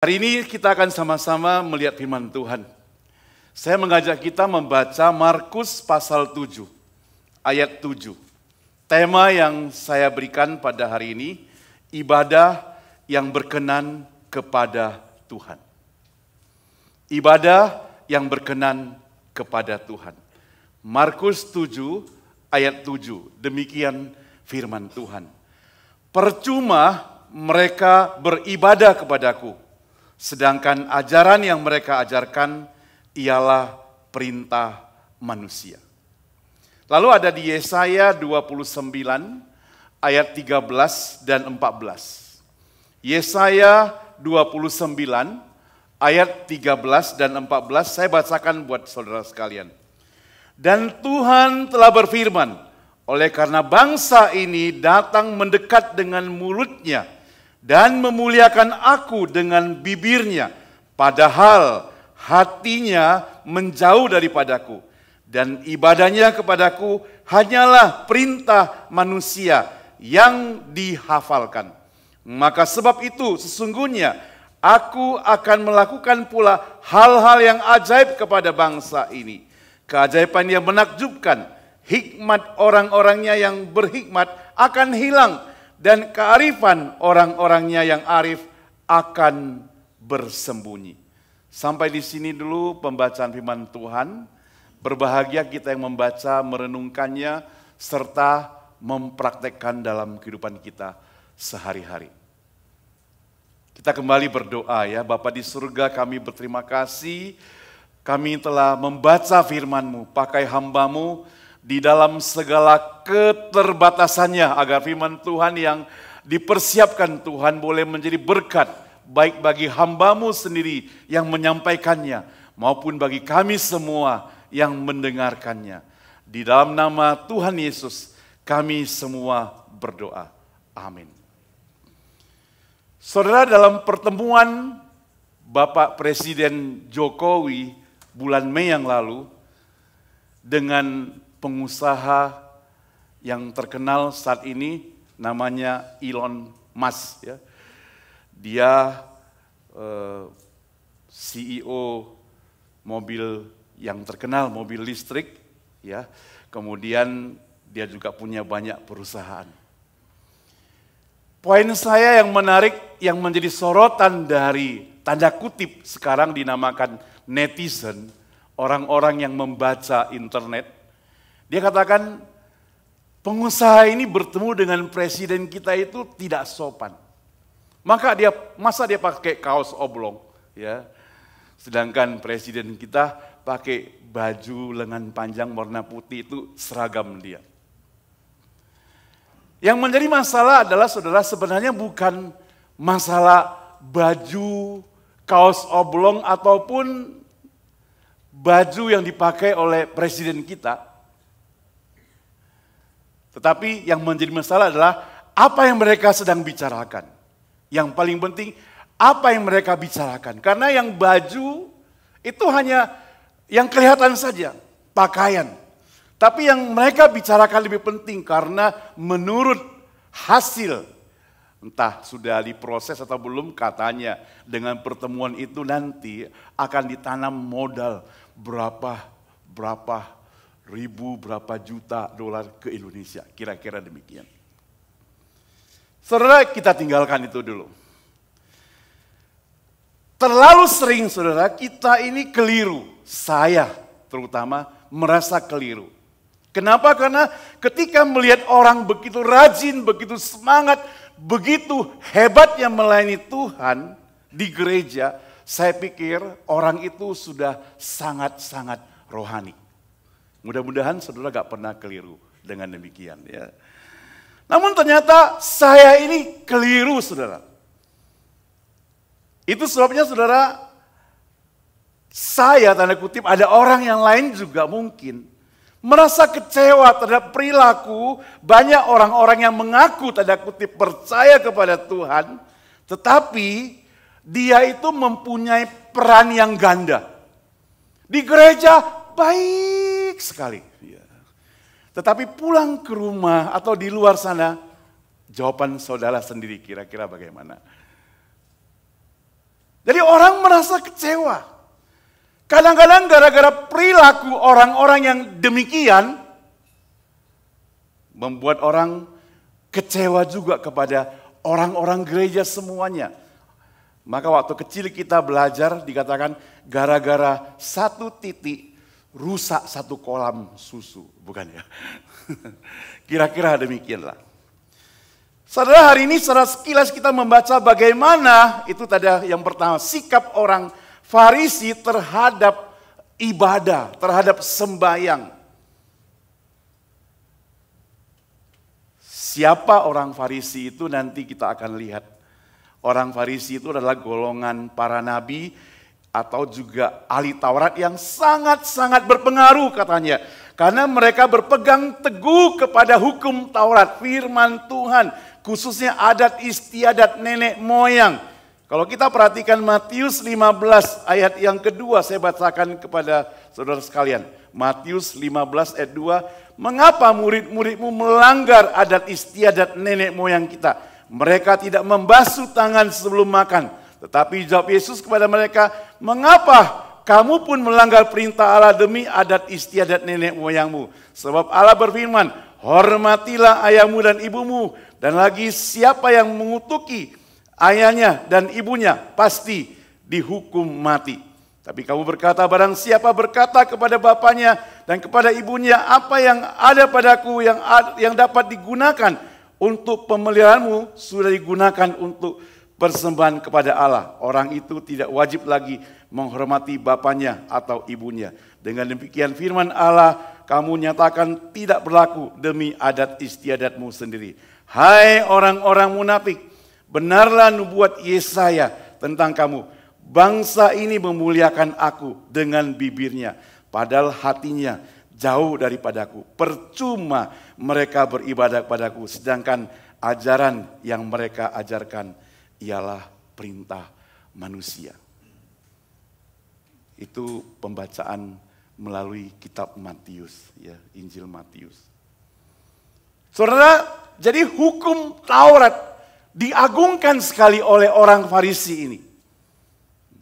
Hari ini kita akan sama-sama melihat firman Tuhan. Saya mengajak kita membaca Markus pasal 7, ayat 7. Tema yang saya berikan pada hari ini, ibadah yang berkenan kepada Tuhan. Ibadah yang berkenan kepada Tuhan. Markus 7, ayat 7, demikian firman Tuhan. Percuma mereka beribadah kepadaku, sedangkan ajaran yang mereka ajarkan ialah perintah manusia. Lalu ada di Yesaya 29 ayat 13 dan 14. Yesaya 29 ayat 13 dan 14 saya bacakan buat saudara sekalian. Dan Tuhan telah berfirman, oleh karena bangsa ini datang mendekat dengan mulutnya dan memuliakan aku dengan bibirnya, padahal hatinya menjauh daripadaku, dan ibadahnya kepadaku hanyalah perintah manusia yang dihafalkan. Maka sebab itu sesungguhnya aku akan melakukan pula hal-hal yang ajaib kepada bangsa ini, keajaiban yang menakjubkan. Hikmat orang-orangnya yang berhikmat akan hilang, dan kearifan orang-orangnya yang arif akan bersembunyi. Sampai di sini dulu pembacaan firman Tuhan. Berbahagia kita yang membaca, merenungkannya, serta mempraktekkan dalam kehidupan kita sehari-hari. Kita kembali berdoa ya. Bapa di surga, kami berterima kasih. Kami telah membaca firman-Mu, pakai hamba-Mu, di dalam segala keterbatasannya, agar firman Tuhan yang dipersiapkan Tuhan boleh menjadi berkat, baik bagi hamba-Mu sendiri yang menyampaikannya, maupun bagi kami semua yang mendengarkannya. Di dalam nama Tuhan Yesus, kami semua berdoa. Amin. Saudara, dalam pertemuan Bapak Presiden Jokowi bulan Mei yang lalu dengan pengusaha yang terkenal saat ini namanya Elon Musk ya. Dia CEO mobil yang terkenal, mobil listrik ya. Kemudian dia juga punya banyak perusahaan. Poin saya yang menarik, yang menjadi sorotan dari tanda kutip sekarang dinamakan netizen, orang-orang yang membaca internet. Dia katakan, pengusaha ini bertemu dengan presiden kita itu tidak sopan. Masa dia pakai kaos oblong, ya. Sedangkan presiden kita pakai baju lengan panjang warna putih, itu seragam dia. Yang menjadi masalah adalah, saudara, sebenarnya bukan masalah baju, kaos oblong, ataupun baju yang dipakai oleh presiden kita. Tetapi yang menjadi masalah adalah apa yang mereka sedang bicarakan. Yang paling penting, apa yang mereka bicarakan. Karena yang baju itu hanya yang kelihatan saja, pakaian. Tapi yang mereka bicarakan lebih penting karena menurut hasil, entah sudah diproses atau belum, katanya dengan pertemuan itu nanti akan ditanam modal berapa ribu, berapa juta dolar ke Indonesia, kira-kira demikian. Saudara, kita tinggalkan itu dulu. Terlalu sering, saudara, kita ini keliru. Saya terutama merasa keliru. Kenapa? Karena ketika melihat orang begitu rajin, begitu semangat, begitu hebatnya melayani Tuhan di gereja, saya pikir orang itu sudah sangat-sangat rohani. Mudah-mudahan saudara gak pernah keliru dengan demikian ya. Namun ternyata saya ini keliru, saudara. Itu sebabnya, saudara, saya tanda kutip, ada orang yang lain juga mungkin merasa kecewa terhadap perilaku banyak orang-orang yang mengaku tanda kutip percaya kepada Tuhan, tetapi dia itu mempunyai peran yang ganda. Di gereja baik sekali. Tetapi pulang ke rumah atau di luar sana, jawaban saudara sendiri kira-kira bagaimana? Jadi orang merasa kecewa. Kadang-kadang gara-gara perilaku orang-orang yang demikian, membuat orang kecewa juga kepada orang-orang gereja semuanya. Maka waktu kecil kita belajar dikatakan gara-gara satu titik rusak satu kolam susu. Bukan ya? Kira-kira demikianlah. Saudara, hari ini secara sekilas kita membaca bagaimana, itu tadi yang pertama, sikap orang Farisi terhadap ibadah, terhadap sembahyang. Siapa orang Farisi itu nanti kita akan lihat. Orang Farisi itu adalah golongan para nabi atau juga ahli Taurat yang sangat-sangat berpengaruh katanya. Karena mereka berpegang teguh kepada hukum Taurat, firman Tuhan. Khususnya adat istiadat nenek moyang. Kalau kita perhatikan Matius 15 ayat yang kedua, saya bacakan kepada saudara sekalian. Matius 15 ayat 2, mengapa murid-muridmu melanggar adat istiadat nenek moyang kita? Mereka tidak membasuh tangan sebelum makan. Tetapi jawab Yesus kepada mereka, mengapa kamu pun melanggar perintah Allah demi adat istiadat nenek moyangmu? Sebab Allah berfirman, hormatilah ayahmu dan ibumu. Dan lagi siapa yang mengutuki ayahnya dan ibunya pasti dihukum mati. Tapi kamu berkata, barang siapa berkata kepada bapaknya dan kepada ibunya, apa yang ada padaku yang dapat digunakan untuk pemeliharaanmu sudah digunakan untuk persembahan kepada Allah. Orang itu tidak wajib lagi menghormati bapaknya atau ibunya. Dengan demikian firman Allah, kamu nyatakan tidak berlaku demi adat istiadatmu sendiri. Hai orang-orang munafik, benarlah nubuat Yesaya tentang kamu. Bangsa ini memuliakan aku dengan bibirnya, padahal hatinya jauh daripadaku. Percuma mereka beribadah padaku, sedangkan ajaran yang mereka ajarkan ialah perintah manusia. Itu pembacaan melalui kitab Matius, ya, Injil Matius. Saudara, jadi hukum Taurat diagungkan sekali oleh orang Farisi ini.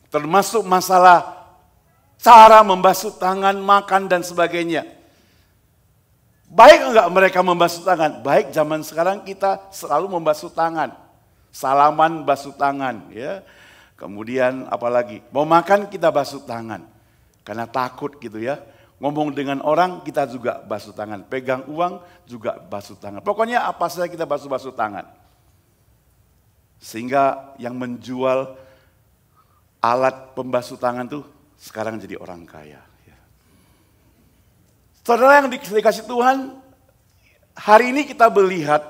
Termasuk masalah cara membasuh tangan, makan dan sebagainya. Baik enggak mereka membasuh tangan? Baik, zaman sekarang kita selalu membasuh tangan. Salaman basuh tangan, ya. Kemudian apalagi? Mau makan kita basuh tangan. Karena takut gitu ya. Ngomong dengan orang kita juga basuh tangan. Pegang uang juga basuh tangan. Pokoknya apa saja kita basuh-basuh tangan. Sehingga yang menjual alat pembasuh tangan tuh sekarang jadi orang kaya. Saudara yang dikasih Tuhan, hari ini kita melihat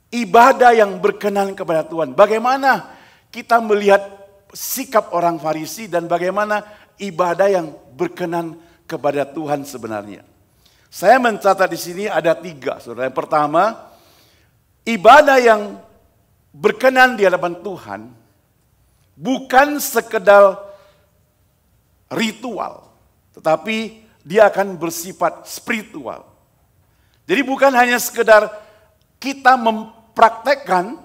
ibadah yang berkenan kepada Tuhan. Bagaimana kita melihat sikap orang Farisi dan bagaimana ibadah yang berkenan kepada Tuhan sebenarnya. Saya mencatat di sini ada 3, saudara. Yang pertama, ibadah yang berkenan di hadapan Tuhan bukan sekedar ritual, tetapi dia akan bersifat spiritual. Jadi bukan hanya sekedar kita mempraktekkan,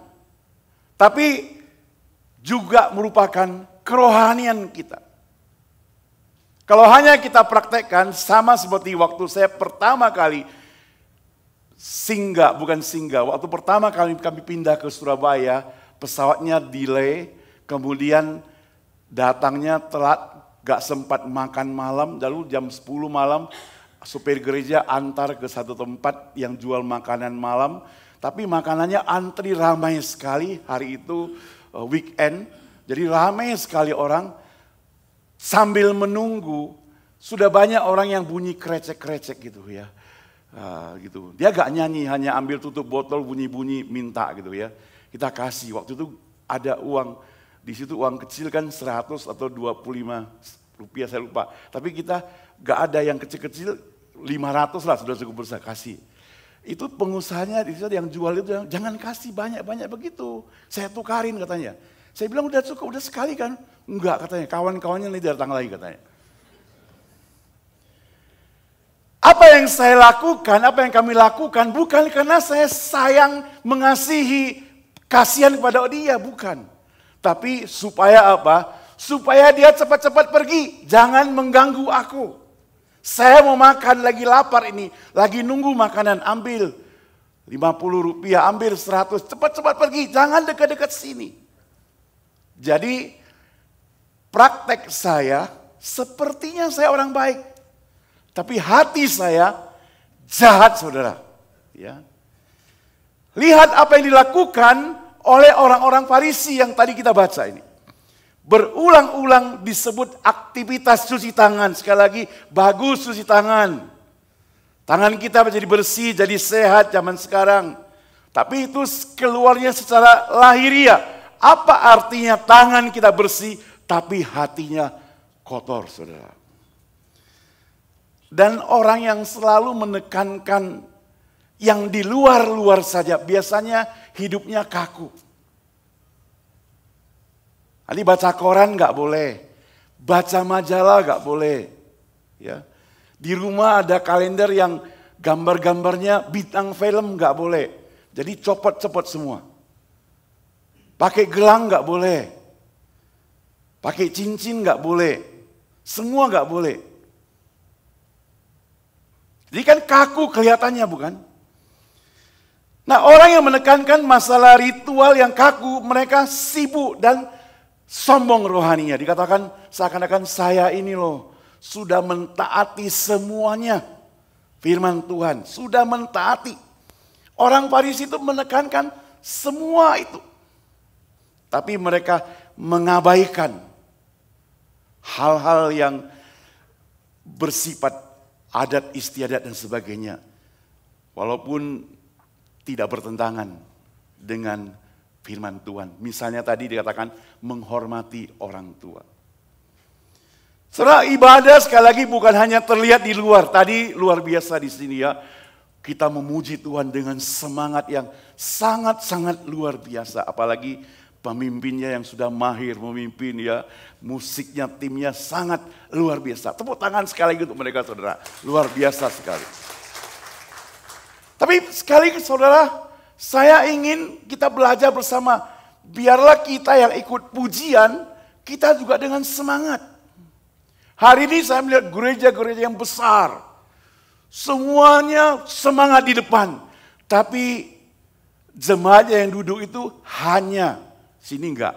tapi juga merupakan kerohanian kita. Kalau hanya kita praktekkan, sama seperti waktu saya pertama kali waktu pertama kali kami pindah ke Surabaya, pesawatnya delay, kemudian datangnya telat, gak sempat makan malam, lalu jam 10 malam supir gereja antar ke satu tempat yang jual makanan malam, tapi makanannya antri ramai sekali, hari itu weekend, jadi ramai sekali orang. Sambil menunggu, sudah banyak orang yang bunyi krecek-krecek gitu ya. Gitu. Dia gak nyanyi, hanya ambil tutup botol bunyi-bunyi minta gitu ya. Kita kasih, waktu itu ada uang, di situ uang kecil kan 100 atau 25 rupiah saya lupa. Tapi kita gak ada yang kecil-kecil 500 lah sudah cukup besar kasih. Itu pengusahanya di situ yang jual itu, jangan kasih banyak-banyak begitu. Saya tukarin katanya. Saya bilang udah cukup, udah sekali kan. Enggak katanya, kawan-kawannya ini datang lagi katanya. Apa yang saya lakukan, apa yang kami lakukan bukan karena saya sayang, mengasihi, kasihan kepada dia, bukan. Tapi supaya apa? supaya dia cepat-cepat pergi. Jangan mengganggu aku. Saya mau makan, lagi lapar ini. Lagi nunggu makanan, ambil. 50 rupiah, ambil 100. Cepat-cepat pergi, jangan dekat-dekat sini. Jadi praktek saya, sepertinya saya orang baik. Tapi hati saya jahat, saudara. Ya. Lihat apa yang dilakukan oleh orang-orang Farisi yang tadi kita baca ini. Berulang-ulang disebut aktivitas cuci tangan. Sekali lagi, bagus cuci tangan. Tangan kita menjadi bersih, jadi sehat zaman sekarang. Tapi itu keluarnya secara lahiriah. Apa artinya tangan kita bersih, tapi hatinya kotor, saudara. Dan orang yang selalu menekankan yang di luar-luar saja, biasanya hidupnya kaku. Tadi baca koran nggak boleh, baca majalah nggak boleh. Ya. Di rumah ada kalender yang gambar-gambarnya bintang film nggak boleh. Jadi copot-copot semua. Pakai gelang nggak boleh. Pakai cincin nggak boleh. Semua nggak boleh. Jadi kan kaku kelihatannya, bukan? Nah, orang yang menekankan masalah ritual yang kaku, mereka sibuk dan sombong rohaninya. Dikatakan seakan-akan saya ini loh sudah mentaati semuanya firman Tuhan. Sudah mentaati. Orang Farisi itu menekankan semua itu. Tapi mereka mengabaikan hal-hal yang bersifat adat istiadat dan sebagainya. Walaupun tidak bertentangan dengan firman Tuhan. Misalnya tadi dikatakan menghormati orang tua. Saudara, ibadah sekali lagi bukan hanya terlihat di luar. Tadi luar biasa di sini ya. Kita memuji Tuhan dengan semangat yang sangat-sangat luar biasa. Apalagi pemimpinnya yang sudah mahir memimpin ya. Musiknya, timnya sangat luar biasa. Tepuk tangan sekali lagi untuk mereka, saudara. Luar biasa sekali. Tapi sekali lagi saudara, saya ingin kita belajar bersama. Biarlah kita yang ikut pujian, kita juga dengan semangat. Hari ini saya melihat gereja-gereja yang besar. Semuanya semangat di depan. Tapi jemaatnya yang duduk itu hanya, sini enggak,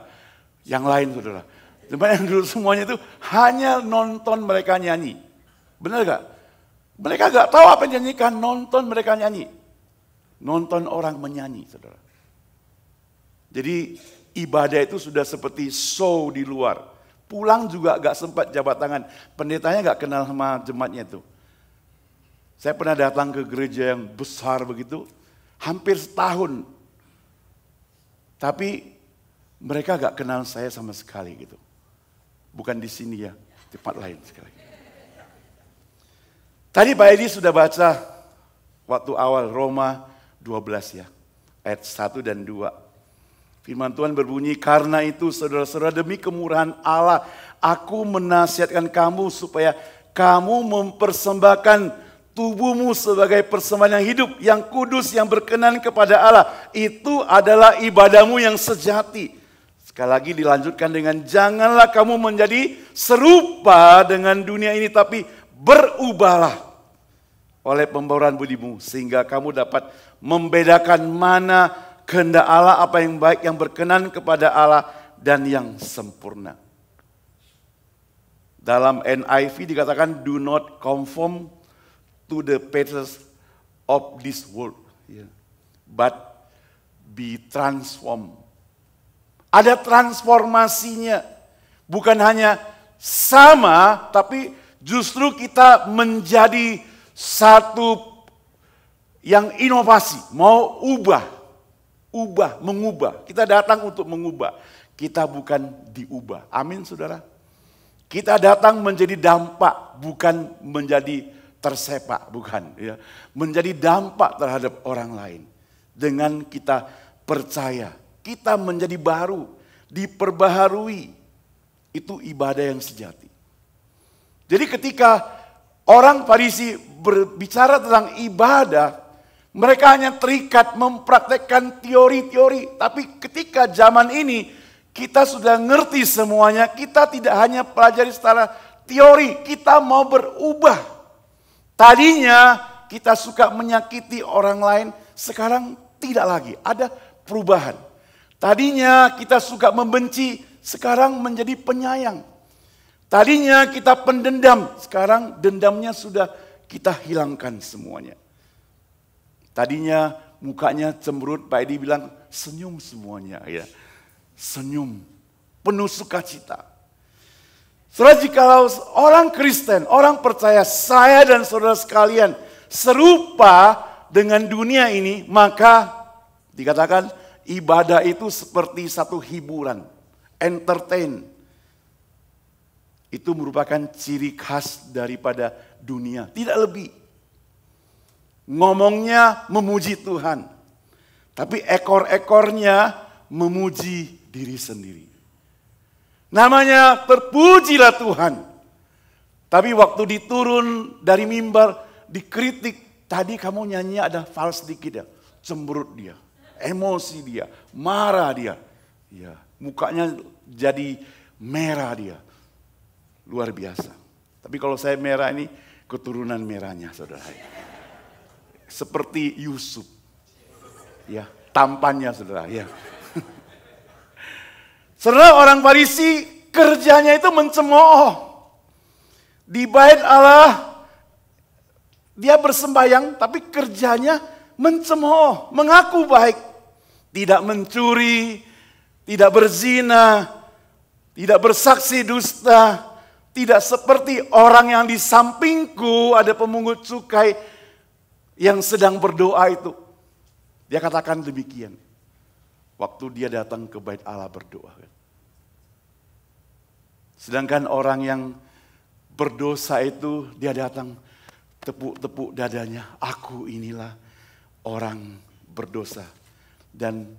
yang lain saudara. Jemaat yang duduk semuanya itu hanya nonton mereka nyanyi. Benar enggak? Mereka enggak tahu apa yang dinyanyikan, nonton mereka nyanyi. Nonton orang menyanyi, saudara. Jadi ibadah itu sudah seperti show di luar. Pulang juga gak sempat jabat tangan. Pendetanya gak kenal sama jemaatnya itu. Saya pernah datang ke gereja yang besar begitu, hampir setahun. Tapi mereka gak kenal saya sama sekali gitu. Bukan di sini ya, tempat lain sekali. Tadi Pak Edi sudah baca waktu awal Roma 12 ya, ayat 1 dan 2. Firman Tuhan berbunyi, karena itu saudara-saudara demi kemurahan Allah, aku menasihatkan kamu supaya kamu mempersembahkan tubuhmu sebagai persembahan yang hidup, yang kudus, yang berkenan kepada Allah. Itu adalah ibadahmu yang sejati. Sekali lagi dilanjutkan dengan janganlah kamu menjadi serupa dengan dunia ini, tapi berubahlah oleh pembauran budimu, sehingga kamu dapat membedakan mana kehendak Allah, apa yang baik, yang berkenan kepada Allah, dan yang sempurna. Dalam NIV dikatakan, do not conform to the patterns of this world, but be transformed. Ada transformasinya, bukan hanya sama, tapi justru kita menjadi satu yang inovasi, mau mengubah. Kita datang untuk mengubah. Kita bukan diubah. Amin, saudara. Kita datang menjadi dampak, bukan menjadi tersepak, bukan. Ya. Menjadi dampak terhadap orang lain. Dengan kita percaya, kita menjadi baru, diperbaharui. Itu ibadah yang sejati. Jadi ketika orang Farisi berbicara tentang ibadah, mereka hanya terikat mempraktekkan teori-teori. Tapi ketika zaman ini Kita sudah ngerti semuanya, kita tidak hanya pelajari secara teori, kita mau berubah. Tadinya kita suka menyakiti orang lain, sekarang tidak lagi, ada perubahan. Tadinya kita suka membenci, sekarang menjadi penyayang. Tadinya kita pendendam, sekarang dendamnya sudah kita hilangkan semuanya. Tadinya mukanya cemberut, Pak Edi bilang senyum semuanya, ya. Senyum, penuh sukacita. Saudara, jikalau orang Kristen, orang percaya, saya dan saudara sekalian serupa dengan dunia ini, maka dikatakan ibadah itu seperti satu hiburan, entertain. Itu merupakan ciri khas daripada dunia, tidak lebih. Ngomongnya memuji Tuhan, tapi ekor-ekornya memuji diri sendiri. Namanya terpujilah Tuhan. Tapi waktu diturun dari mimbar, dikritik, tadi kamu nyanyi ada fals sedikit ya, cemberut dia, emosi dia, marah dia. Ya, mukanya jadi merah dia. Luar biasa. Tapi kalau saya merah ini keturunan merahnya, saudara. Seperti Yusuf. Ya, tampannya saudara, ya. Saudara, orang Farisi kerjanya itu mencemooh. Di bait Allah dia bersembayang tapi kerjanya mencemooh, mengaku baik. Tidak mencuri, tidak berzina, tidak bersaksi dusta, tidak seperti orang yang di sampingku ada pemungut cukai yang sedang berdoa itu. Dia katakan demikian. Waktu dia datang ke bait Allah berdoa. Sedangkan orang yang berdosa itu dia datang tepuk-tepuk dadanya. Aku inilah orang berdosa. Dan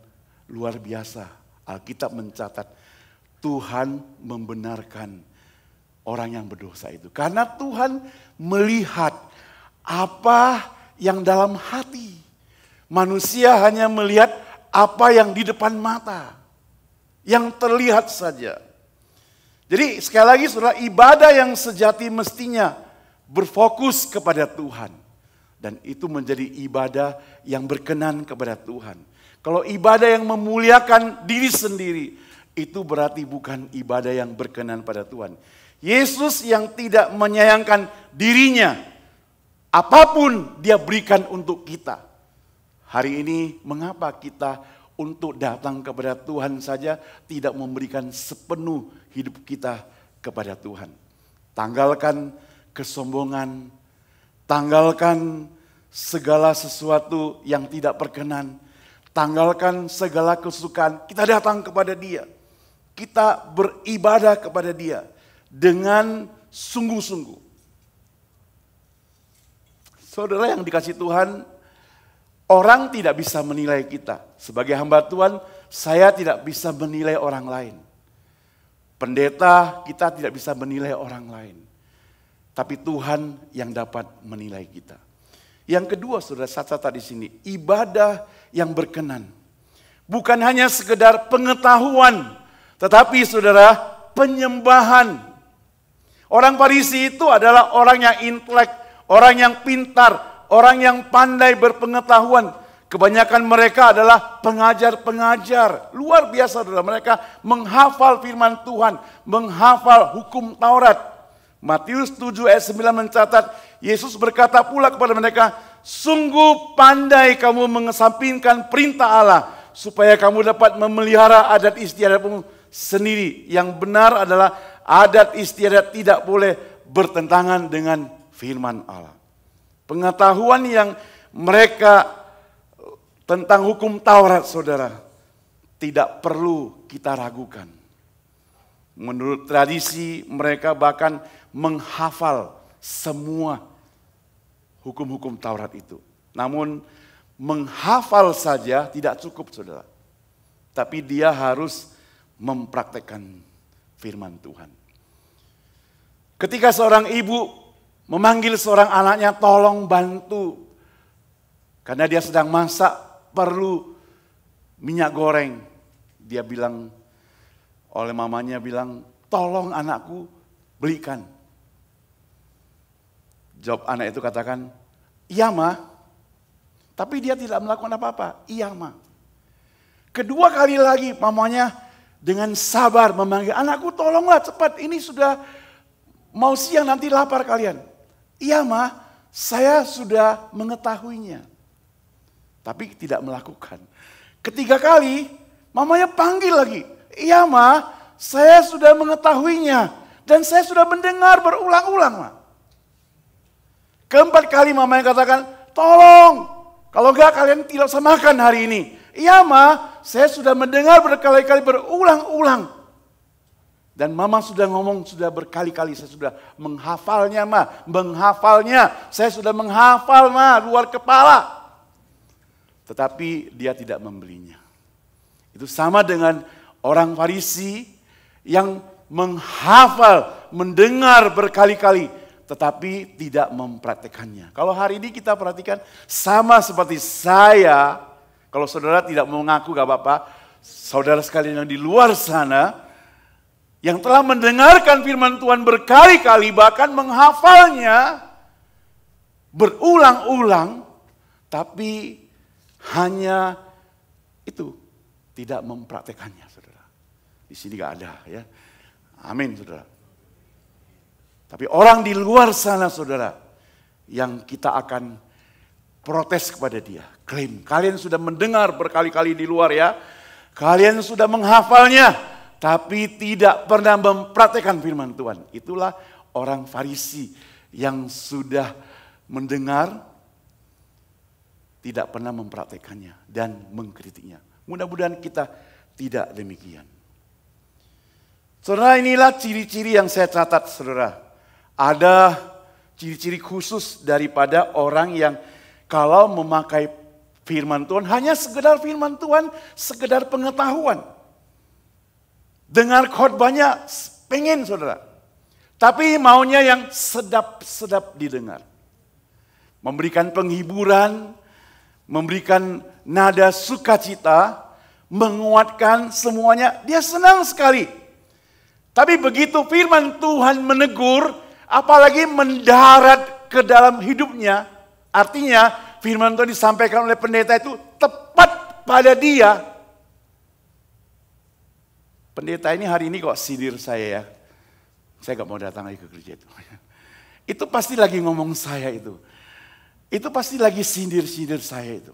luar biasa Alkitab mencatat Tuhan membenarkan orang yang berdosa itu. Karena Tuhan melihat apa yang dalam hati. Manusia hanya melihat apa yang di depan mata. Yang terlihat saja. Jadi sekali lagi saudara, ibadah yang sejati mestinya berfokus kepada Tuhan. Dan itu menjadi ibadah yang berkenan kepada Tuhan. Kalau ibadah yang memuliakan diri sendiri, itu berarti bukan ibadah yang berkenan pada Tuhan. Yesus yang tidak menyayangkan dirinya, apapun dia berikan untuk kita. Hari ini mengapa kita untuk datang kepada Tuhan saja tidak memberikan sepenuh hidup kita kepada Tuhan. Tanggalkan kesombongan, tanggalkan segala sesuatu yang tidak berkenan, tanggalkan segala kesukaan, kita datang kepada Dia. Kita beribadah kepada Dia dengan sungguh-sungguh. Saudara yang dikasih Tuhan, orang tidak bisa menilai kita. Sebagai hamba Tuhan, saya tidak bisa menilai orang lain. Pendeta, kita tidak bisa menilai orang lain. Tapi Tuhan yang dapat menilai kita. Yang kedua, saudara, saya catat di sini, ibadah yang berkenan. Bukan hanya sekedar pengetahuan, tetapi saudara, penyembahan. Orang Farisi itu adalah orang yang intelek, orang yang pintar, orang yang pandai berpengetahuan. Kebanyakan mereka adalah pengajar-pengajar. Luar biasa saudara, mereka menghafal firman Tuhan, menghafal hukum Taurat. Matius 7 ayat 9 mencatat, Yesus berkata pula kepada mereka, sungguh pandai kamu mengesampingkan perintah Allah, supaya kamu dapat memelihara adat istiadatmu sendiri. Yang benar adalah adat istiadat tidak boleh bertentangan dengan firman Allah. Pengetahuan yang mereka tentang hukum Taurat, saudara, tidak perlu kita ragukan. Menurut tradisi, mereka bahkan menghafal semua hukum-hukum Taurat itu. Namun, menghafal saja tidak cukup, saudara. Tapi dia harus mempraktekkan firman Tuhan. Ketika seorang ibu memanggil seorang anaknya, tolong bantu. Karena dia sedang masak, perlu minyak goreng. Dia bilang, oleh mamanya bilang, tolong anakku belikan. Jawab anak itu katakan, iya ma. Tapi dia tidak melakukan apa-apa, iya ma. Kedua kali lagi mamanya dengan sabar memanggil, anakku tolonglah cepat, ini sudah mau siang nanti lapar kalian. Iya ma, saya sudah mengetahuinya. Tapi tidak melakukan. Ketiga kali, mamanya panggil lagi. Iya ma, saya sudah mengetahuinya. Dan saya sudah mendengar berulang-ulang ma. Keempat kali mamanya katakan, tolong. Kalau enggak kalian tidak usah makan hari ini. Iya ma, saya sudah mendengar berkali-kali berulang-ulang. Dan mama sudah ngomong sudah berkali-kali, saya sudah menghafalnya ma, menghafalnya. Saya sudah menghafal ma, luar kepala. Tetapi dia tidak membelinya. Itu sama dengan orang Farisi yang menghafal, mendengar berkali-kali, tetapi tidak mempraktekannya. Kalau hari ini kita perhatikan, sama seperti saya, kalau saudara tidak mau mengaku gak apa-apa, saudara sekalian yang di luar sana, yang telah mendengarkan firman Tuhan berkali-kali, bahkan menghafalnya berulang-ulang, tapi hanya itu tidak mempraktekannya, saudara. Di sini gak ada ya. Amin, saudara. Tapi orang di luar sana, saudara, yang kita akan protes kepada dia. Klaim, kalian sudah mendengar berkali-kali di luar ya. Kalian sudah menghafalnya. Tapi tidak pernah mempraktekkan firman Tuhan. Itulah orang Farisi yang sudah mendengar, tidak pernah mempraktekannya dan mengkritiknya. Mudah-mudahan kita tidak demikian. Saudara, inilah ciri-ciri yang saya catat, saudara. Ada ciri-ciri khusus daripada orang yang kalau memakai firman Tuhan, hanya sekedar firman Tuhan, sekedar pengetahuan. Dengar khotbahnya pengen, saudara. Tapi maunya yang sedap-sedap didengar. Memberikan penghiburan, memberikan nada sukacita, menguatkan semuanya. Dia senang sekali. Tapi begitu firman Tuhan menegur, apalagi mendarat ke dalam hidupnya, artinya firman Tuhan disampaikan oleh pendeta itu tepat pada dia. Pendeta ini hari ini kok sindir saya ya. Saya gak mau datang lagi ke gereja itu. Itu pasti lagi ngomong saya itu. Itu pasti lagi sindir-sindir saya itu.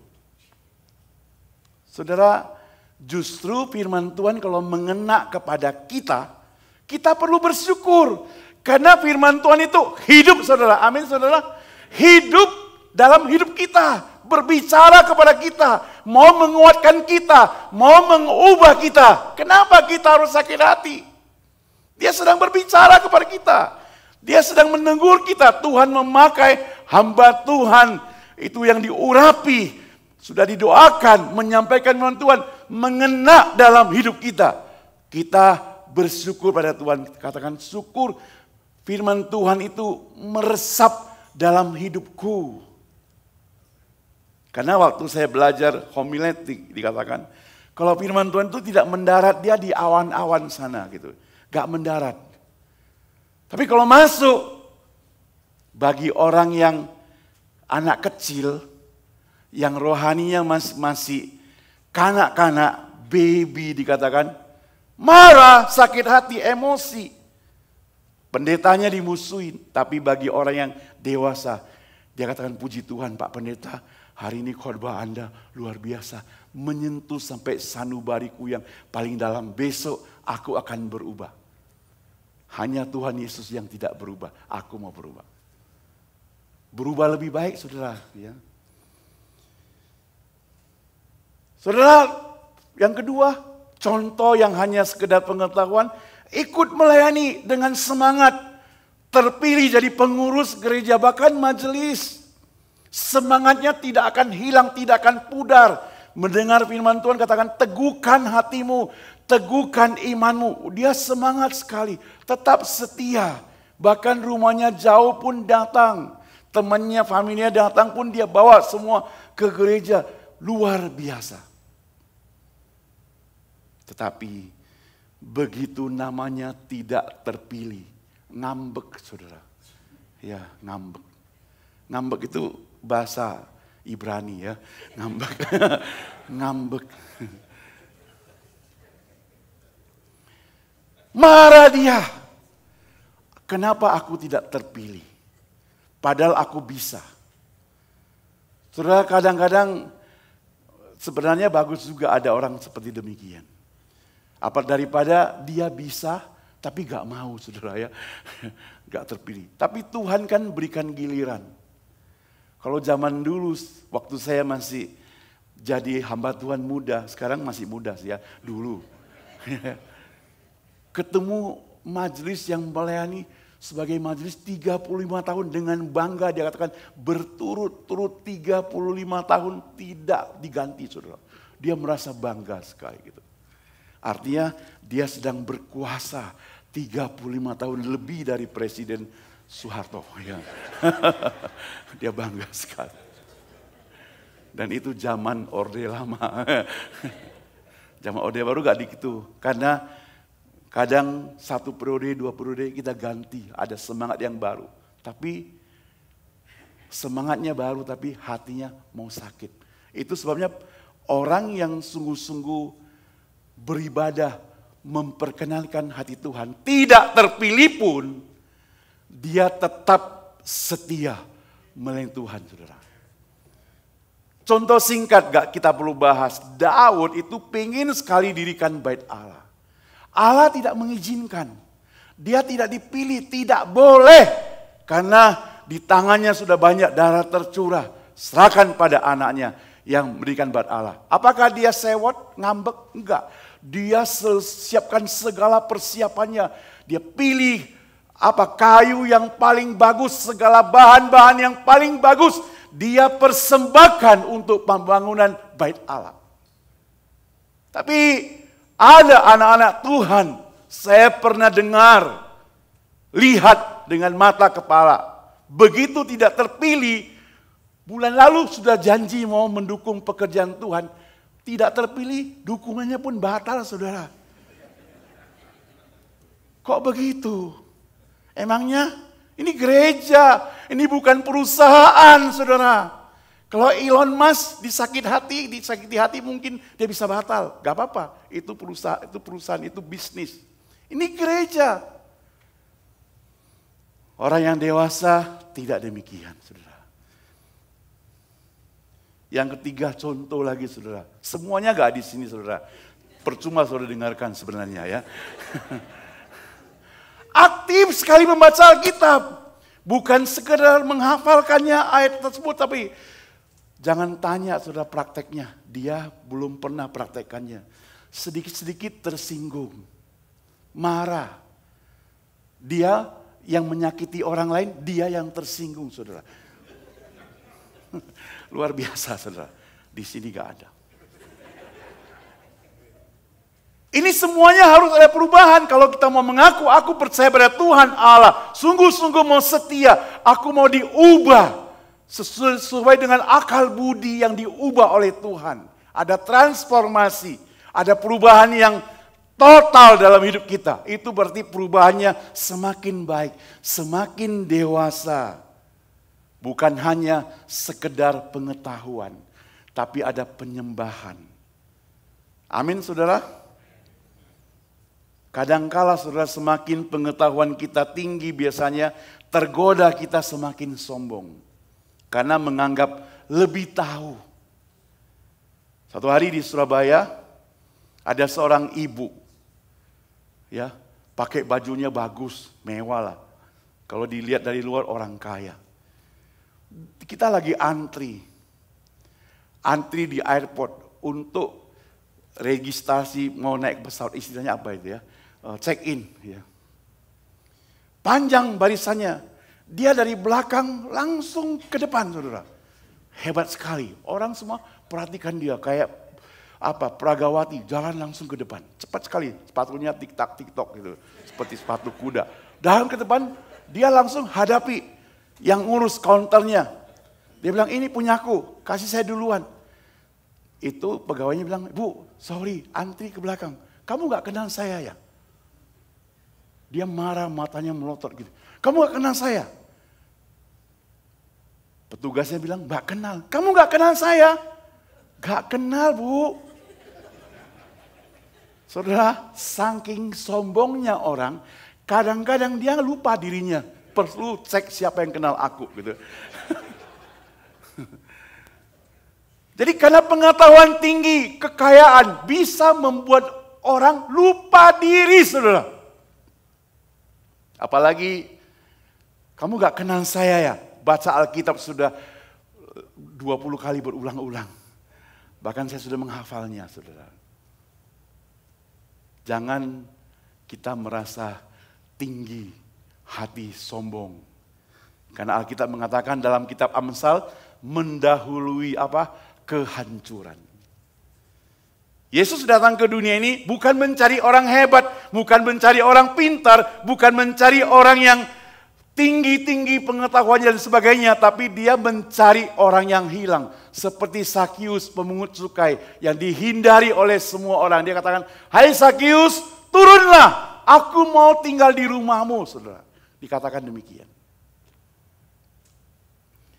Saudara, justru firman Tuhan kalau mengena kepada kita, kita perlu bersyukur. Karena firman Tuhan itu hidup, saudara. Amin, saudara. Hidup dalam hidup kita. Berbicara kepada kita, mau menguatkan kita, mau mengubah kita. Kenapa kita harus sakit hati? Dia sedang berbicara kepada kita. Dia sedang menegur kita. Tuhan memakai hamba Tuhan itu yang diurapi, sudah didoakan, menyampaikan firman Tuhan, mengena dalam hidup kita. Kita bersyukur pada Tuhan. Katakan syukur firman Tuhan itu meresap dalam hidupku. Karena waktu saya belajar homiletik dikatakan, kalau firman Tuhan itu tidak mendarat, dia di awan-awan sana gitu. Gak mendarat. Tapi kalau masuk, bagi orang yang anak kecil, yang rohaninya masih kanak-kanak, baby dikatakan, marah, sakit hati, emosi. Pendetanya dimusuhin, tapi bagi orang yang dewasa, dia katakan puji Tuhan Pak Pendeta, hari ini khotbah Anda luar biasa. Menyentuh sampai sanubariku yang paling dalam. Besok aku akan berubah. Hanya Tuhan Yesus yang tidak berubah. Aku mau berubah. Berubah lebih baik, saudara. Ya. Saudara, yang kedua, contoh yang hanya sekedar pengetahuan, ikut melayani dengan semangat. Terpilih jadi pengurus gereja, bahkan majelis. Semangatnya tidak akan hilang, tidak akan pudar. Mendengar firman Tuhan katakan teguhkan hatimu, teguhkan imanmu. Dia semangat sekali, tetap setia. Bahkan rumahnya jauh pun datang. Temannya, familinya datang pun dia bawa semua ke gereja. Luar biasa. Tetapi begitu namanya tidak terpilih. Ngambek, saudara. Ya, ngambek. Ngambek itu bahasa Ibrani ya, ngambek. Ngambek. Marah dia. Kenapa aku tidak terpilih? Padahal aku bisa. Saudara, kadang-kadang sebenarnya bagus juga ada orang seperti demikian. Apa daripada dia bisa tapi gak mau, saudara ya. Gak terpilih. Tapi Tuhan kan berikan giliran. Kalau zaman dulu waktu saya masih jadi hamba Tuhan muda, sekarang masih muda sih ya, dulu. Ketemu majelis yang melayani sebagai majelis 35 tahun dengan bangga dia katakan berturut-turut 35 tahun tidak diganti, saudara. Dia merasa bangga sekali gitu. Artinya dia sedang berkuasa 35 tahun lebih dari Presiden Soeharto. Ya. Dia bangga sekali. Dan itu zaman Orde Lama. Zaman Orde Baru gak gitu. Karena kadang 1 periode, 2 periode kita ganti. Ada semangat yang baru. Tapi semangatnya baru tapi hatinya mau sakit. Itu sebabnya orang yang sungguh-sungguh beribadah, memperkenalkan hati Tuhan, tidak terpilih pun, dia tetap setia melayani Tuhan, saudara. Contoh singkat gak kita perlu bahas, Daud itu pengen sekali dirikan bait Allah. Allah tidak mengizinkan, dia tidak dipilih, tidak boleh, karena di tangannya sudah banyak darah tercurah, serahkan pada anaknya yang memberikan bait Allah. Apakah dia sewot, ngambek? Enggak. Dia siapkan segala persiapannya. Dia pilih kayu yang paling bagus, segala bahan-bahan yang paling bagus. Dia persembahkan untuk pembangunan bait Allah. Tapi ada anak-anak Tuhan, saya pernah dengar, lihat dengan mata kepala. Begitu tidak terpilih, bulan lalu sudah janji mau mendukung pekerjaan Tuhan. Tidak terpilih, dukungannya pun batal, saudara. Kok begitu? Emangnya ini gereja, ini bukan perusahaan, saudara. Kalau Elon Musk disakiti hati mungkin dia bisa batal. Gak apa-apa, itu perusahaan, itu bisnis. Ini gereja. Orang yang dewasa tidak demikian, saudara. Yang ketiga, contoh lagi, saudara. Semuanya gak di sini, saudara. Percuma saudara dengarkan sebenarnya ya. Aktif sekali membaca Alkitab. Bukan sekedar menghafalkannya ayat tersebut, tapi jangan tanya saudara prakteknya. Dia belum pernah praktekkannya. Sedikit-sedikit tersinggung. Marah. Dia yang menyakiti orang lain, dia yang tersinggung, saudara. Luar biasa, saudara. Di sini gak ada. Ini semuanya harus ada perubahan. Kalau kita mau mengaku, aku percaya pada Tuhan Allah. Sungguh-sungguh mau setia. Aku mau diubah. Sesuai dengan akal budi yang diubah oleh Tuhan. Ada transformasi. Ada perubahan yang total dalam hidup kita. Itu berarti perubahannya semakin baik. Semakin dewasa. Bukan hanya sekedar pengetahuan, tapi ada penyembahan. Amin, saudara. Kadangkala saudara semakin pengetahuan kita tinggi, biasanya tergoda kita semakin sombong. Karena menganggap lebih tahu. Satu hari di Surabaya, ada seorang ibu. Ya, pakai bajunya bagus, mewah lah. Kalau dilihat dari luar orang kaya. Kita lagi antri di airport untuk registrasi mau naik pesawat, istilahnya apa itu ya, check in ya. Panjang barisannya, dia dari belakang langsung ke depan, saudara. Hebat sekali, orang semua perhatikan dia kayak Pragawati, jalan langsung ke depan, cepat sekali, sepatunya tik-tak tik-tok gitu, seperti sepatu kuda. Dan ke depan dia langsung hadapi yang ngurus counternya. Dia bilang, ini punyaku, kasih saya duluan. Itu pegawainya bilang, Bu, sorry, antri ke belakang. Kamu gak kenal saya ya? Dia marah, matanya melotot gitu. Kamu gak kenal saya? Petugasnya bilang, gak kenal. Kamu gak kenal saya? Gak kenal, Bu. Saudara, saking sombongnya orang, kadang-kadang dia lupa dirinya. Perlu cek siapa yang kenal aku gitu. Jadi karena pengetahuan tinggi, kekayaan bisa membuat orang lupa diri, saudara. Apalagi kamu gak kenal saya ya, baca Alkitab sudah 20 kali berulang-ulang. Bahkan saya sudah menghafalnya, saudara. Jangan kita merasa tinggi, hati sombong. Karena Alkitab mengatakan dalam kitab Amsal, mendahului apa? Kehancuran. Yesus datang ke dunia ini bukan mencari orang hebat, bukan mencari orang pintar, bukan mencari orang yang tinggi-tinggi pengetahuannya dan sebagainya, tapi dia mencari orang yang hilang. Seperti Sakius, pemungut cukai yang dihindari oleh semua orang. Dia katakan, "Hai Sakius, turunlah, aku mau tinggal di rumahmu," saudara. Dikatakan demikian.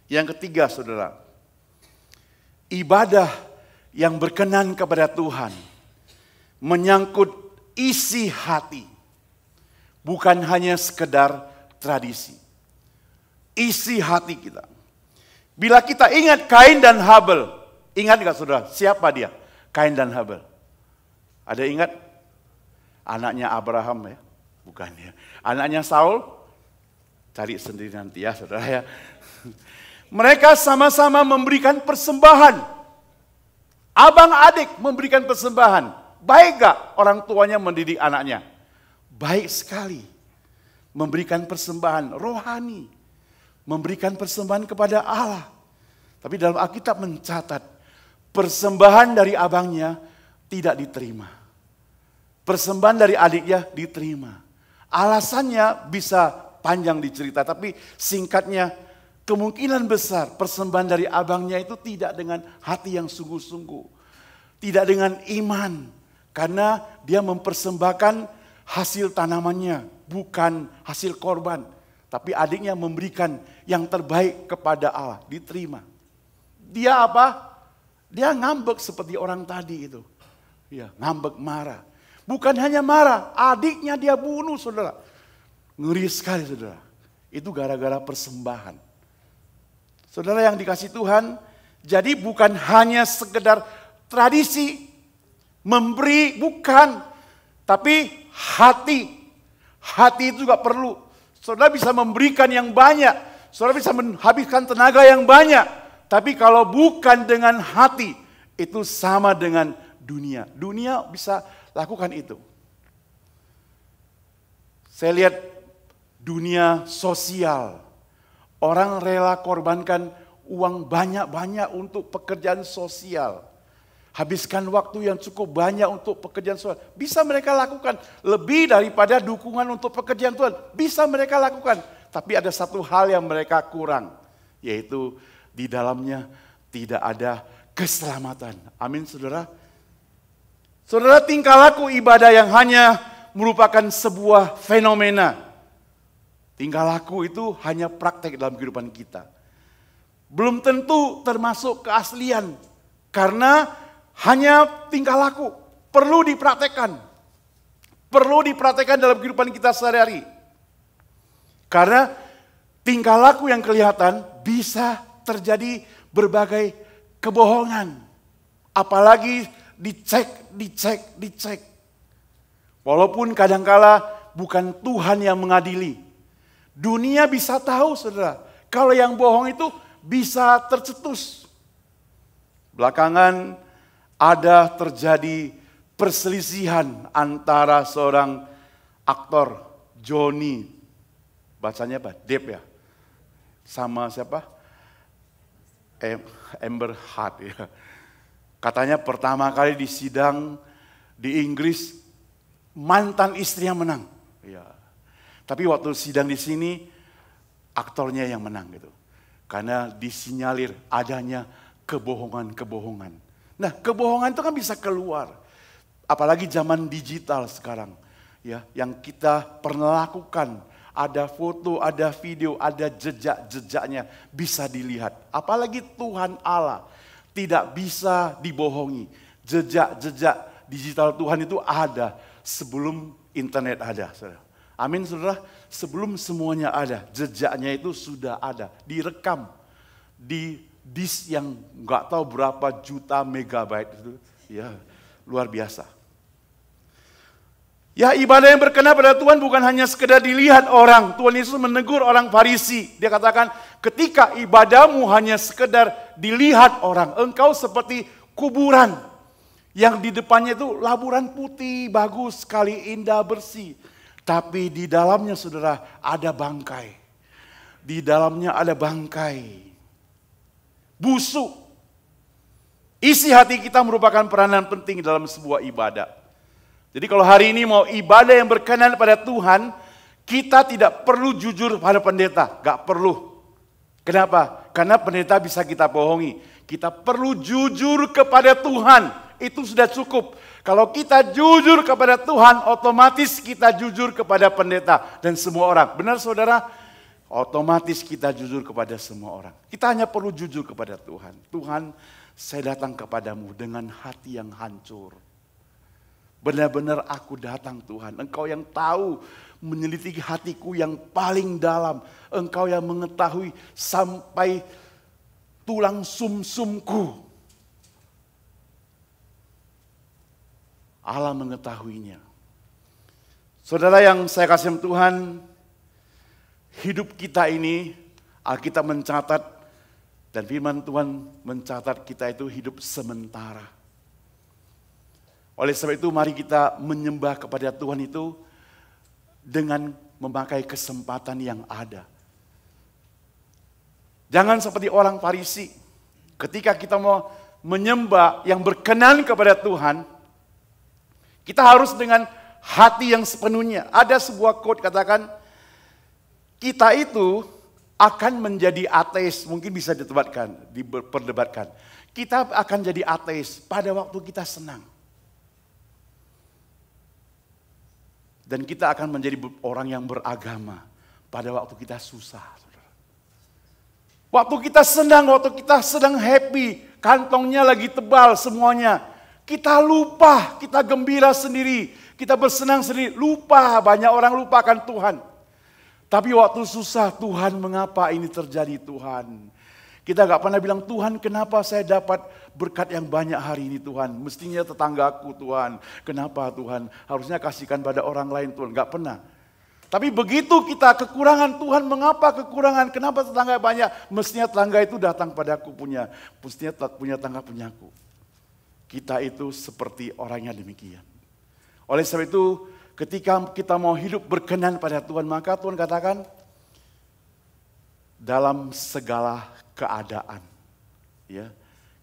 Yang ketiga, saudara, ibadah yang berkenan kepada Tuhan menyangkut isi hati, bukan hanya sekedar tradisi. Isi hati kita. Bila kita ingat Kain dan Habel, ingat gak saudara, siapa dia? Kain dan Habel. Ada ingat? Anaknya Abraham ya? Bukan ya. Anaknya Saul, cari sendiri nanti ya saudara ya. Mereka sama-sama memberikan persembahan. Abang adik memberikan persembahan. Baik gak orang tuanya mendidik anaknya? Baik sekali. Memberikan persembahan rohani. Memberikan persembahan kepada Allah. Tapi dalam Alkitab mencatat, persembahan dari abangnya tidak diterima. Persembahan dari adiknya diterima. Alasannya bisa panjang dicerita, tapi singkatnya, kemungkinan besar persembahan dari abangnya itu tidak dengan hati yang sungguh-sungguh. Tidak dengan iman. Karena dia mempersembahkan hasil tanamannya, bukan hasil korban. Tapi adiknya memberikan yang terbaik kepada Allah, diterima. Dia apa? Dia ngambek seperti orang tadi itu. Ya, ngambek marah. Bukan hanya marah, adiknya dia bunuh, saudara. Ngeri sekali, saudara. Itu gara-gara persembahan. Saudara yang dikasih Tuhan, jadi bukan hanya sekedar tradisi, memberi, bukan. Tapi hati. Hati itu juga perlu. Saudara bisa memberikan yang banyak. Saudara bisa menghabiskan tenaga yang banyak. Tapi kalau bukan dengan hati, itu sama dengan dunia. Dunia bisa lakukan itu. Saya lihat dunia sosial. Orang rela korbankan uang banyak-banyak untuk pekerjaan sosial. Habiskan waktu yang cukup banyak untuk pekerjaan Tuhan. Bisa mereka lakukan lebih daripada dukungan untuk pekerjaan Tuhan. Bisa mereka lakukan. Tapi ada satu hal yang mereka kurang. Yaitu di dalamnya tidak ada keselamatan. Amin saudara. Saudara, tingkah laku ibadah yang hanya merupakan sebuah fenomena. Tingkah laku itu hanya praktek dalam kehidupan kita. Belum tentu termasuk keaslian. Karena hanya tingkah laku, perlu dipraktekkan. Perlu dipraktekkan dalam kehidupan kita sehari-hari. Karena tingkah laku yang kelihatan bisa terjadi berbagai kebohongan. Apalagi dicek. Walaupun kadangkala bukan Tuhan yang mengadili. Dunia bisa tahu, saudara. Kalau yang bohong itu bisa tercetus. Belakangan ada terjadi perselisihan antara seorang aktor Johnny, bacanya apa? Depp ya, sama siapa? Amber Heard ya. Katanya pertama kali di sidang di Inggris mantan istrinya menang. Ya. Tapi waktu sidang di sini aktornya yang menang gitu. Karena disinyalir adanya kebohongan. Nah, kebohongan itu kan bisa keluar. Apalagi zaman digital sekarang. ya, yang kita pernah lakukan, ada foto, ada video, ada jejak-jejaknya bisa dilihat. Apalagi Tuhan Allah tidak bisa dibohongi. Jejak-jejak digital Tuhan itu ada sebelum internet ada, saudara. Amin, saudara. Sebelum semuanya ada, jejaknya itu sudah ada, direkam di disk yang nggak tahu berapa juta megabyte itu, ya luar biasa. Ya, ibadah yang berkenan pada Tuhan bukan hanya sekedar dilihat orang. Tuhan Yesus menegur orang Farisi. Dia katakan, ketika ibadahmu hanya sekedar dilihat orang, engkau seperti kuburan yang di depannya itu laburan putih, bagus sekali, indah, bersih. Tapi di dalamnya, saudara, ada bangkai. Di dalamnya ada bangkai. Busuk. Isi hati kita merupakan peranan penting dalam sebuah ibadah. Jadi kalau hari ini mau ibadah yang berkenan pada Tuhan, kita tidak perlu jujur pada pendeta. Gak perlu. Kenapa? Karena pendeta bisa kita bohongi. Kita perlu jujur kepada Tuhan. Itu sudah cukup. Kalau kita jujur kepada Tuhan, otomatis kita jujur kepada pendeta dan semua orang. Benar, saudara? Otomatis kita jujur kepada semua orang. Kita hanya perlu jujur kepada Tuhan. Tuhan, saya datang kepadamu dengan hati yang hancur. Benar-benar aku datang, Tuhan. Engkau yang tahu menyelidiki hatiku yang paling dalam. Engkau yang mengetahui sampai tulang sumsumku. Allah mengetahuinya. Saudara yang saya kasih Tuhan, hidup kita ini, Alkitab mencatat dan firman Tuhan mencatat kita itu hidup sementara. Oleh sebab itu mari kita menyembah kepada Tuhan itu dengan memakai kesempatan yang ada. Jangan seperti orang Farisi. Ketika kita mau menyembah yang berkenan kepada Tuhan, kita harus dengan hati yang sepenuhnya. Ada sebuah quote katakan, kita itu akan menjadi ateis, mungkin bisa diperdebatkan. Kita akan jadi ateis pada waktu kita senang. Dan kita akan menjadi orang yang beragama pada waktu kita susah. Waktu kita senang, waktu kita sedang happy, kantongnya lagi tebal semuanya. Kita lupa, kita gembira sendiri, kita bersenang sendiri, lupa, banyak orang lupakan Tuhan. Tapi waktu susah, Tuhan mengapa ini terjadi Tuhan? Kita gak pernah bilang, Tuhan kenapa saya dapat berkat yang banyak hari ini Tuhan? Mestinya tetanggaku Tuhan, kenapa Tuhan? Harusnya kasihkan pada orang lain Tuhan, gak pernah. Tapi begitu kita kekurangan, Tuhan mengapa kekurangan? Kenapa tetangga banyak? Mestinya tetangga itu datang padaku mestinya punya tetangga punyaku. Kita itu seperti orangnya demikian. Oleh sebab itu, ketika kita mau hidup berkenan pada Tuhan, maka Tuhan katakan, dalam segala keadaan. Ya,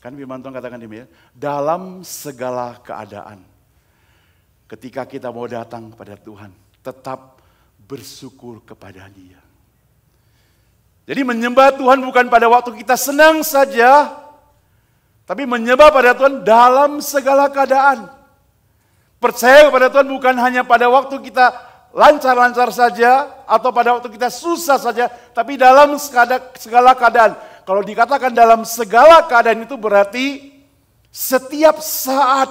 kan firman Tuhan katakan demikian, dalam segala keadaan. Ketika kita mau datang kepada Tuhan, tetap bersyukur kepada Dia. Jadi menyembah Tuhan bukan pada waktu kita senang saja, tapi menyembah pada Tuhan dalam segala keadaan. Percaya kepada Tuhan bukan hanya pada waktu kita lancar-lancar saja, atau pada waktu kita susah saja, tapi dalam segala keadaan. Kalau dikatakan dalam segala keadaan itu berarti setiap saat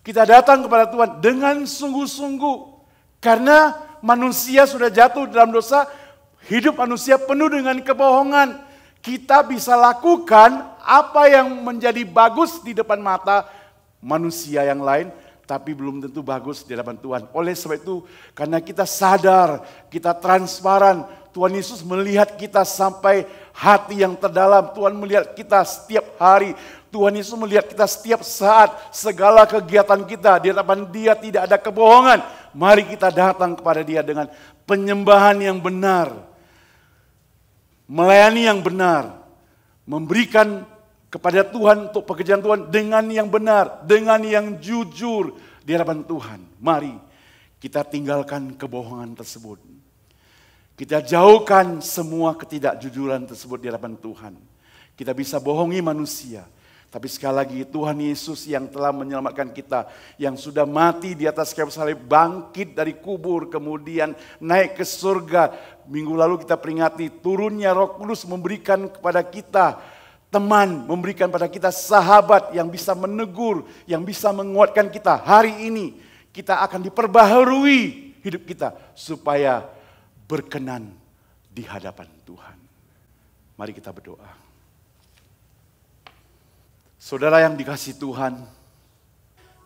kita datang kepada Tuhan dengan sungguh-sungguh. Karena manusia sudah jatuh dalam dosa, hidup manusia penuh dengan kebohongan. Kita bisa lakukan apa yang menjadi bagus di depan mata manusia yang lain, tapi belum tentu bagus di hadapan Tuhan. Oleh sebab itu, karena kita sadar, kita transparan, Tuhan Yesus melihat kita sampai hati yang terdalam. Tuhan melihat kita setiap hari. Tuhan Yesus melihat kita setiap saat, segala kegiatan kita di hadapan Dia tidak ada kebohongan. Mari kita datang kepada Dia dengan penyembahan yang benar. Melayani yang benar, memberikan kepada Tuhan untuk pekerjaan Tuhan dengan yang benar, dengan yang jujur di hadapan Tuhan. Mari kita tinggalkan kebohongan tersebut. Kita jauhkan semua ketidakjujuran tersebut di hadapan Tuhan. Kita bisa bohongi manusia, Tapi sekali lagi Tuhan Yesus yang telah menyelamatkan kita, yang sudah mati di atas kayu salib, bangkit dari kubur, kemudian naik ke surga. Minggu lalu kita peringati turunnya Roh Kudus memberikan kepada kita teman, memberikan pada kita sahabat yang bisa menegur, yang bisa menguatkan kita. Hari ini kita akan diperbaharui hidup kita supaya berkenan di hadapan Tuhan. Mari kita berdoa. Saudara yang dikasihi Tuhan,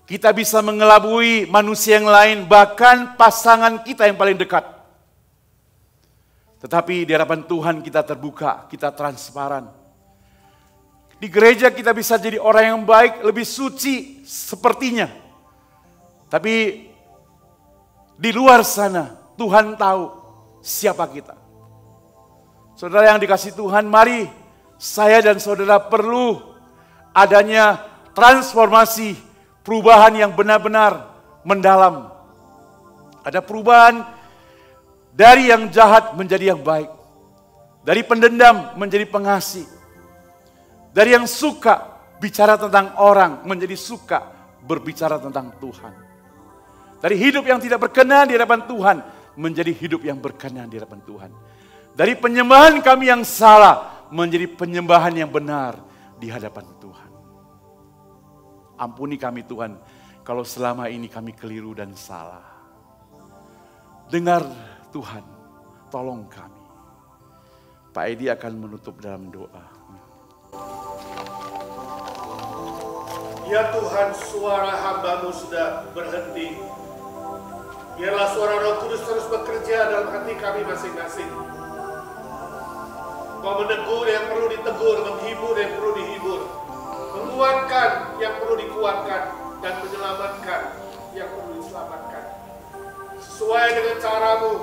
kita bisa mengelabui manusia yang lain, bahkan pasangan kita yang paling dekat. Tetapi di hadapan Tuhan kita terbuka, kita transparan. Di gereja kita bisa jadi orang yang baik, lebih suci sepertinya. Tapi di luar sana Tuhan tahu siapa kita. Saudara yang dikasihi Tuhan, mari saya dan saudara perlu adanya transformasi, perubahan yang benar-benar mendalam. Ada perubahan dari yang jahat menjadi yang baik. Dari pendendam menjadi pengasih. Dari yang suka bicara tentang orang menjadi suka berbicara tentang Tuhan. Dari hidup yang tidak berkenan di hadapan Tuhan menjadi hidup yang berkenan di hadapan Tuhan. Dari penyembahan kami yang salah menjadi penyembahan yang benar di hadapan Tuhan. Ampuni kami Tuhan, kalau selama ini kami keliru dan salah. Dengar Tuhan, tolong kami. Pak Edi akan menutup dalam doa. Ya Tuhan, suara hamba-Mu sudah berhenti. Biarlah suara Roh Kudus terus bekerja dalam hati kami masing-masing. Kau menegur yang perlu ditegur, menghibur yang perlu dihibur, menguatkan yang perlu dikuatkan, dan menyelamatkan yang perlu diselamatkan. Sesuai dengan cara-Mu,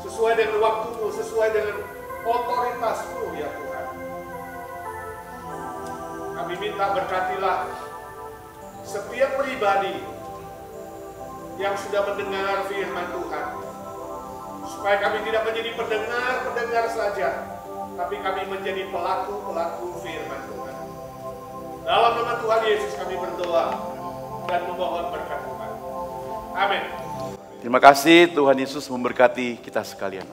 sesuai dengan waktu-Mu, sesuai dengan otoritas-Mu ya Tuhan. Kami minta berkatilah setiap pribadi yang sudah mendengar firman Tuhan. Supaya kami tidak menjadi pendengar saja, tapi kami menjadi pelaku-pelaku firman Tuhan. Dalam nama Tuhan Yesus kami berdoa dan memohon berkat Tuhan. Amin. Terima kasih, Tuhan Yesus memberkati kita sekalian.